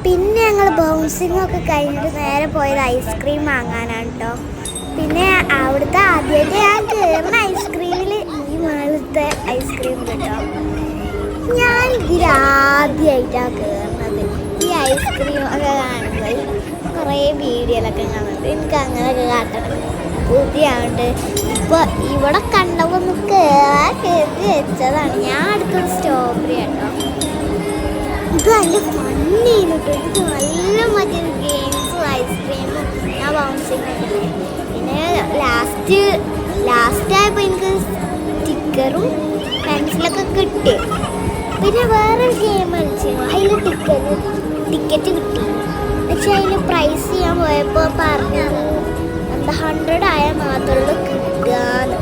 പിന്നെ ഞങ്ങൾ ബൗൺസിംഗ് ഒക്കെ കഴിഞ്ഞിട്ട് നേരെ പോയത് ഐസ്ക്രീം വാങ്ങാനാണ് കേട്ടോ. പിന്നെ അവിടുത്തെ ആദ്യമായിട്ട് ഞാൻ കയറുന്ന ഐസ്ക്രീമിൽ ഈ മേളത്തെ ഐസ്ക്രീം കിട്ടും. ഞാൻ ഇതിലാദ്യമായിട്ടാണ് കയറുന്നത്. ഈ ഐസ്ക്രീം ഒക്കെ കാണുമ്പോൾ കുറേ വീഡിയോയിലൊക്കെ കാണുന്നുണ്ട്. എനിക്ക് അങ്ങനെയൊക്കെ കാട്ടണം ബുദ്ധിയാവുണ്ട്. ഇപ്പോൾ ഇവിടെ കണ്ടപ്പോൾ ഒന്ന് കയറി വെച്ചതാണ്. ഞാൻ അടുത്തത് സ്ട്രോബെറി കേട്ടോ. ഇത് നല്ല ഫണ്ണി ചെയ്തിട്ട് എനിക്ക് നല്ല മറ്റേ ഗെയിംസും ഐസ്ക്രീമും ഞാൻ ബൗൺസിങ് ഒക്കെ. പിന്നെ ലാസ്റ്റായപ്പോൾ എനിക്ക് സ്റ്റിക്കറും പെൻസിലൊക്കെ കിട്ടി. പിന്നെ വേറൊരു ഗെയിം കളിച്ചിരുന്നു. അതിൽ ടിക്കറ്റ് കിട്ടി. പക്ഷെ അതിന് പ്രൈസ് ചെയ്യാൻ പോയപ്പോൾ പറഞ്ഞത് 100 ആയാൽ മാത്രമേ കിട്ടുകയെന്ന്.